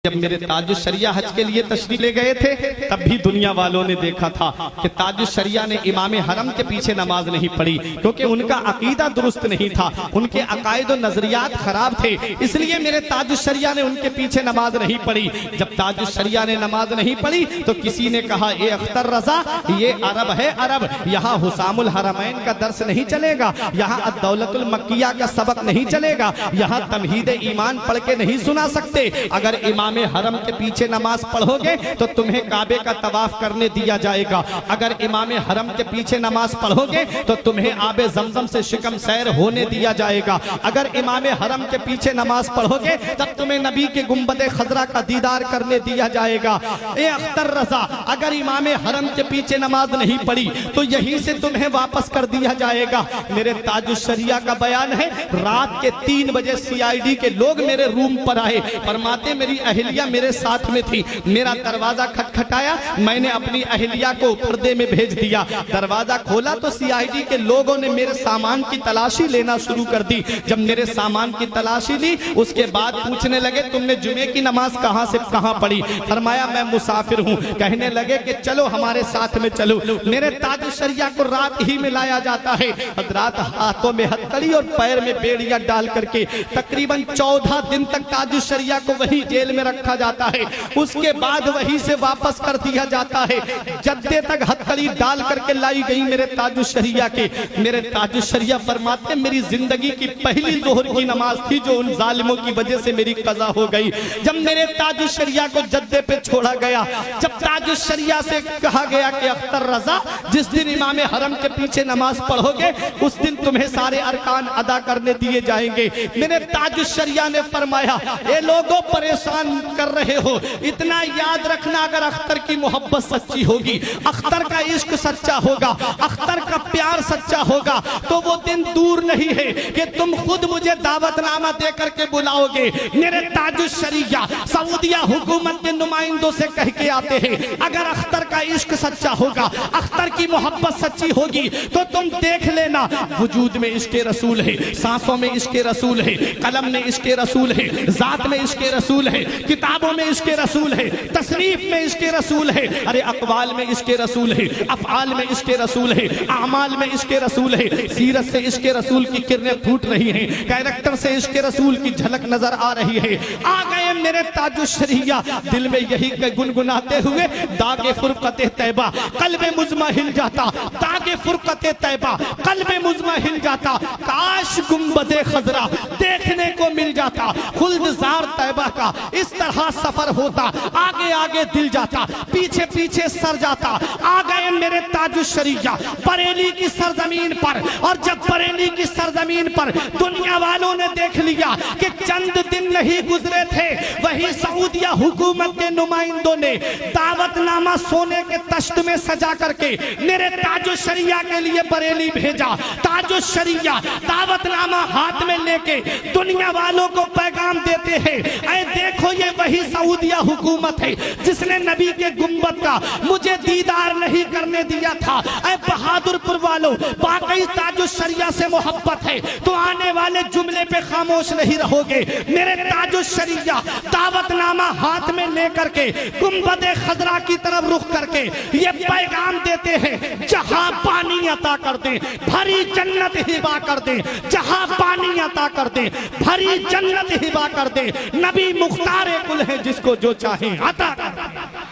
जब मेरे ताजुश शरिया हज के लिए तशरीफ ले गए थे तब भी दुनिया वालों ने देखा था कि ताजुश शरिया ने इमाम हरम के पीछे नमाज नहीं पढ़ी, क्योंकि उनका अकीदा दुरुस्त नहीं था, उनके अकायद और नजरियात खराब थे, इसलिए मेरे ताजुश शरिया ने उनके पीछे नमाज नहीं पढ़ी। जब ताजुश शरिया ने नमाज नहीं पढ़ी तो किसी ने कहा, ए अख्तर रजा, ये अरब है अरब, यहाँ हुसामुल हरमैन का दर्स नहीं चलेगा, यहाँ अद-दौलतुल मक्किया का सबक नहीं चलेगा, यहाँ तमहीद ईमान पढ़ के नहीं सुना सकते। अगर इमाम हरम के पीछे नमाज पढ़ोगे तो तुम्हें काबे का तवाफ करने दिया जाएगा, अगर इमाम हरम के पीछे नमाज पढ़ोगे तो तुम्हें आबे जमजम से शिकम सैर होने दिया जाएगा, अगर इमाम हरम के पीछे नमाज पढ़ोगे तब तुम्हें नबी के गुंबद खजरा का दीदार करने दिया जाएगा। ए अख्तर रजा, अगर इमाम हरम के पीछे नमाज नहीं पढ़ी तो यहीं से तुम्हें वापस कर दिया जाएगा। मेरे ताजुश शरिया का बयान है, रात के 3 बजे CID के लोग मेरे रूम पर आए, फरमाते मेरी अहलिया मेरे साथ में थी, मेरा दरवाजा खटखटाया, मैंने अपनी अहलिया को पर्दे में भेज दिया, दरवाजा खोला तो CID के लोगों ने मेरे सामान की तलाशी लेना शुरू कर दी। जब मेरे सामान की तलाशी ली उसके बाद पूछने लगे, तुमने जुमे की नमाज कहां से कहां पढ़ी? फरमाया मैं मुसाफिर हूं। कहने लगे कि चलो हमारे साथ में चलो। मेरे ताजुश शरिया को रात ही में लाया जाता है, रात हाथों में हथकड़ी और पैर में बेड़ियां डाल करके तकरीबन 14 दिन तक ताजुश शरिया को वही जेल में रखा जाता है, उसके बाद वहीं से वापस कर दिया जाता है। जद्दे तक हथकड़ी डाल करके लाई गई मेरे ताजुश शरिया के। मेरे ताजुश शरिया फरमाते मेरी जिंदगी की पहली जोहर की नमाज थी जो उन जालिमों की वजह से मेरी कज़ा हो गई। जब मेरे ताजुश शरिया को जद्दे पे छोड़ा गया, जब ताजुश शरिया से कहा गया कि अख्तर रजा, जिस दिन इमाम हरम के पीछे नमाज पढ़ोगे उस दिन तुम्हें सारे अरकान अदा करने दिए जाएंगे। मेरे ताजुश शरिया ने फरमाया, ये लोगों परेशान कर रहे हो, इतना याद रखना, अगर अख्तर की मोहब्बत सच्ची होगी, अख्तर का इश्क सच्चा होगा, अख्तर का प्यार सच्चा होगा तो वो दिन दूर नहीं है कि तुम खुद मुझे दावतनामा दे करके बुलाओगे। मेरे ताजुश शरिया सऊदिया हुकूमत के नुमाइंदों से कह के आते हैं, अगर अख्तर का इश्क सच्चा होगा, अख्तर की मोहब्बत सच्ची होगी तो तुम देख लेना, वजूद में इश्क रसूल है, सांसों में इश्क रसूल है, कलम में इश्क रसूल है, जात में इश्क रसूल है, किताबों में इश्क रसूल है, तसनीफ में इश्क रसूल है, अरे अक़वाल में इश्क रसूल है, अफ़आल में इश्क रसूल है, आमाल में इश्क रसूल है। सीरत से इश्क रसूल की किरणें फूट रही हैं, कैरेक्टर से इश्क रसूल की झलक नजर आ रही है। आ गए मेरे ताजुश शरिया, दिल में यही गुनगुनाते हुए, दागे फुरक़ते तैबा क़ल्बे मुज़मा हिल जाता, दागे फुरक़ते तैबा क़ल्बे मुज़मा हिल जाता, काश गुंबदे खजरा देखने को मिल जाता, खुल्दजार तैबा का इस तरह सफर होता, आगे आगे दिल जाता, पीछे पीछे सर जाता। आ गए मेरे ताजुश शरिया बरेली की सरजमीन पर, और जब बरेली की सरजमीन पर दुनिया वालों ने देख लिया कि चंद दिन नहीं गुजरे थे, वही सऊदिया हुकूमत के नुमाइंदों ने दावतनामा सोने के तश्त में सजा करके मेरे ताजुश शरिया के लिए बरेली भेजा। ताजुश शरिया दावतनामा हाथ में लेके दुनिया वालों को पैगाम देते हैं, ऐ देखो ये वही सऊदिया हुकूमत है जिसने नबी के गुंबद का मुझे दीदार नहीं करने दिया था। ऐ बहादुरपुर वालों, बाकी ताजुश शरिया से मोहब्बत है तो आने वाले जुमले पे खामोश नहीं रहोगे। मेरे ताजुश शरिया दावतनामा हाथ में लेकर के गुंबद खजरा की तरफ रुख करके ये पैगाम देते हैं, जहां पानी अता कर दे भरी जन्नत हिबा कर दे, जहां पानी अता कर दे भरी जन्नत हिबा कर दे, नबी मुख्तार कुल है जिसको जो चाहे अता कर दे।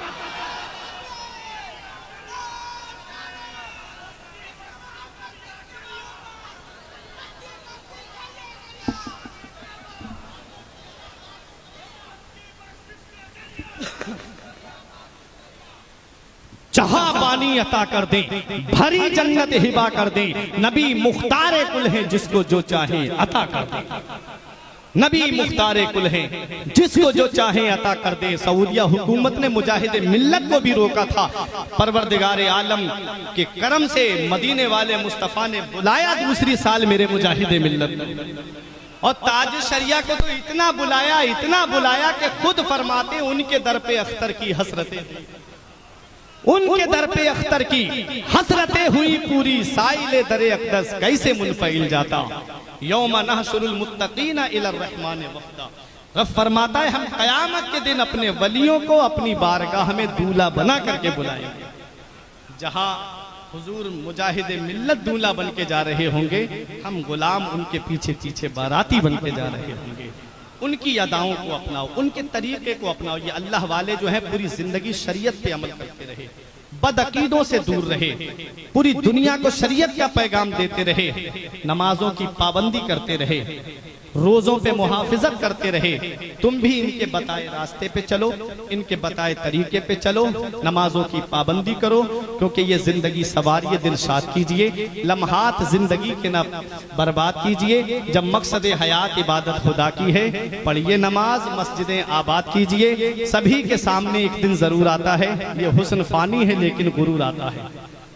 जहां पानी अता कर दे भरी जन्नत हिबा कर दे, नबी मुख्तार कुल है जिसको जो चाहे अता कर दे, नबी मुख्तार कुल है जिसको जो चाहे अता कर दे। सऊदिया हुकूमत ने मुजाहिद मिल्लत को भी रोका था, परवरदिगार आलम के करम से मदीने वाले मुस्तफ़ा ने बुलाया दूसरी साल मेरे मुजाहिद मिल्लत, और ताजुश शरिया को तो इतना बुलाया कि खुद फरमाते उनके दर पे अख्तर की हसरतें, उनके दर पे अख्तर की हसरतें हुई पूरी, साइले दरे अक़दस कैसे मुनफ़इल जाता, यौम नहशुरुल मुत्तक़ीना इलर रहमान वफ़दा। रब फरमाता है हम कयामत के दिन अपने वलियों को अपनी बारगाह में दूल्हा बना करके बुलाएंगे। जहां हुजूर मुजाहिद मिल्लत दूल्हा बन के जा रहे होंगे, हम गुलाम उनके पीछे पीछे बाराती बन के जा रहे होंगे। उनकी अदाओं को अपनाओ, उनके तरीके को अपनाओ। ये अल्लाह वाले जो है पूरी जिंदगी शरीयत पे अमल करते रहे, बदअकीदों से दूर रहे, पूरी दुनिया को शरीयत का पैगाम देते रहे, नमाजों की पाबंदी करते रहे, रोजों पे मुहाफिजत करते रहे। तुम भी इनके बताए रास्ते पे चलो, इनके बताए तरीके पे चलो, नमाजों की पाबंदी करो, क्योंकि ये जिंदगी सवारिये दिलशाद कीजिए, लम्हात जिंदगी के न बर्बाद कीजिए। जब मकसद हयात इबादत खुदा की है, पढ़िए नमाज, मस्जिदें आबाद कीजिए। सभी के सामने एक दिन जरूर आता है, ये हुस्न फानी है लेकिन गुरूर आता है।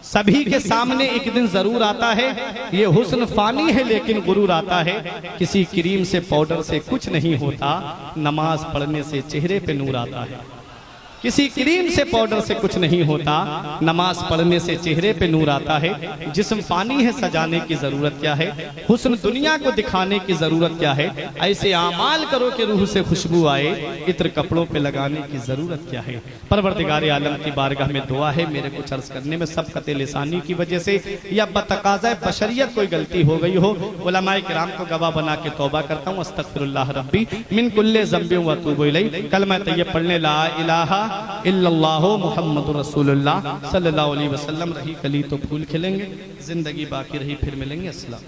सभी के सामने एक दिन जरूर आता है, ये हुस्न फानी है लेकिन गुरूर आता है। किसी क्रीम से पाउडर से कुछ नहीं होता, नमाज पढ़ने से चेहरे पे नूर आता है। किसी क्रीम से पाउडर से कुछ नहीं होता, नमाज पढ़ने से चेहरे पे नूर आता है। जिस्म फानी है, सजाने की जरूरत क्या है, हुस्न दुनिया को दिखाने की जरूरत क्या है। ऐसे आमाल करो कि रूह से खुशबू आए, इत्र कपड़ों पे लगाने की जरूरत क्या है। परवरदिगार आलम की बारगाह में दुआ है, मेरे कुछ अर्ज करने में सबकत लिसानी की वजह से या बतकाज़ा बशरियत कोई गलती हो गई हो, उलमाए किराम को गवाह बना के तौबा करता हूँ। अस्तगफिरुल्लाह रब्बी मिन कुल्ले ज़ंबि व अतूबु इलैह। कलमा तैयब पढ़ने ला इलाहा इल्लल्लाहु मुहम्मदुर रसूलुल्लाह सल्लल्लाहु अलैहि वसल्लम। रही कली तो फूल खिलेंगे, जिंदगी बाकी रही फिर मिलेंगे। अस्सलाम।